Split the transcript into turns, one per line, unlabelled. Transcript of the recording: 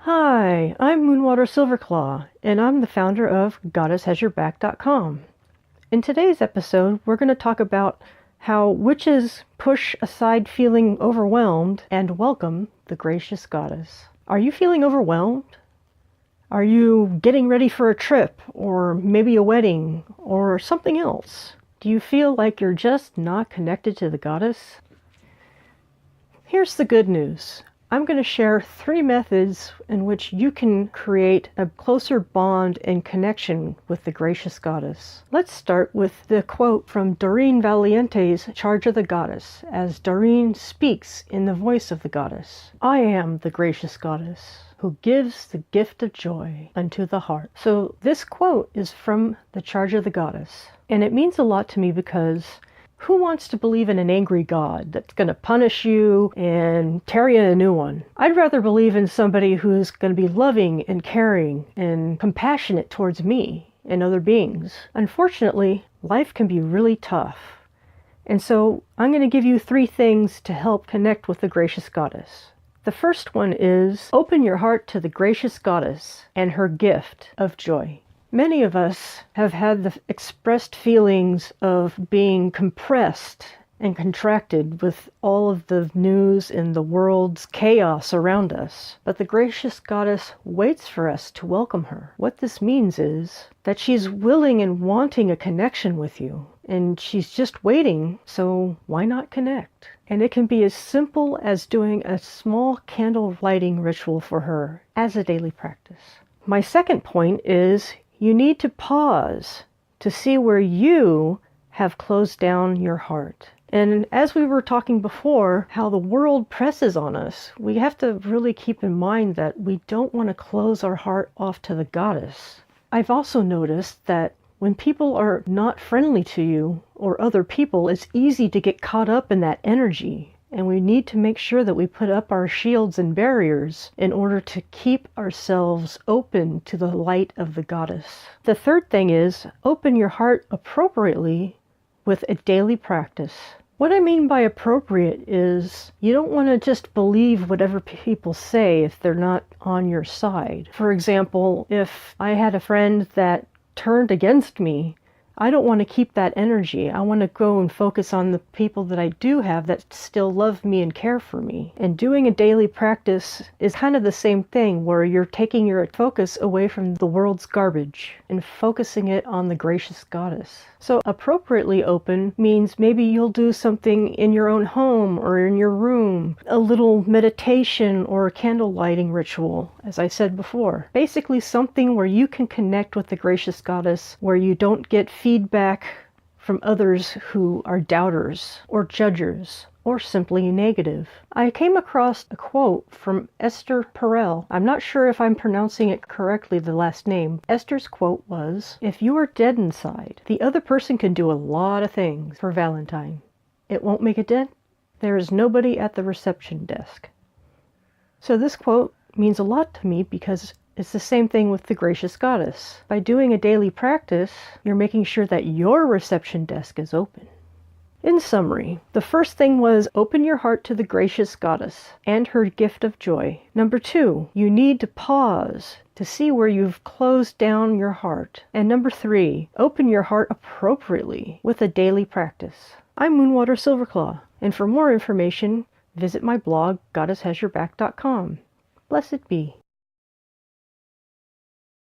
Hi, I'm Moonwater Silverclaw, and I'm the founder of GoddessHasYourBack.com. In today's episode, we're going to talk about how witches push aside feeling overwhelmed and welcome the gracious goddess. Are you feeling overwhelmed? Are you getting ready for a trip, or maybe a wedding, or something else? Do you feel like you're just not connected to the goddess? Here's the good news. I'm going to share 3 methods in which you can create a closer bond and connection with the gracious goddess. Let's start with the quote from Doreen Valiente's Charge of the Goddess, as Doreen speaks in the voice of the goddess. I am the gracious goddess who gives the gift of joy unto the heart. So this quote is from the Charge of the Goddess, and it means a lot to me because who wants to believe in an angry God that's going to punish you and tear you a new one? I'd rather believe in somebody who's going to be loving and caring and compassionate towards me and other beings. Unfortunately, life can be really tough. And so I'm going to give you 3 things to help connect with the gracious goddess. The first one is open your heart to the gracious goddess and her gift of joy. Many of us have had the expressed feelings of being compressed and contracted with all of the news and the world's chaos around us. But the gracious goddess waits for us to welcome her. What this means is that she's willing and wanting a connection with you. And she's just waiting, so why not connect? And it can be as simple as doing a small candle lighting ritual for her as a daily practice. My second point is you need to pause to see where you have closed down your heart. And as we were talking before, how the world presses on us, we have to really keep in mind that we don't want to close our heart off to the goddess. I've also noticed that when people are not friendly to you or other people, it's easy to get caught up in that energy. And we need to make sure that we put up our shields and barriers in order to keep ourselves open to the light of the goddess. The third thing is open your heart appropriately with a daily practice. What I mean by appropriate is you don't want to just believe whatever people say if they're not on your side. For example, if I had a friend that turned against me, I don't want to keep that energy. I want to go and focus on the people that I do have that still love me and care for me. And doing a daily practice is kind of the same thing, where you're taking your focus away from the world's garbage and focusing it on the gracious goddess. So appropriately open means maybe you'll do something in your own home or in your room, a little meditation or a candle lighting ritual, as I said before. Basically something where you can connect with the gracious goddess, where you don't get feedback from others who are doubters or judgers or simply negative. I came across a quote from Esther Perel. I'm not sure if I'm pronouncing it correctly, the last name. Esther's quote was, "If you are dead inside, the other person can do a lot of things for Valentine. It won't make a dent. There is nobody at the reception desk." So this quote means a lot to me because it's the same thing with the gracious goddess. By doing a daily practice, you're making sure that your reception desk is open. In summary, the first thing was open your heart to the gracious goddess and her gift of joy. Number 2, you need to pause to see where you've closed down your heart. And number 3, open your heart appropriately with a daily practice. I'm Moonwater Silverclaw, and for more information, visit my blog, GoddessHasYourBack.com. Blessed be.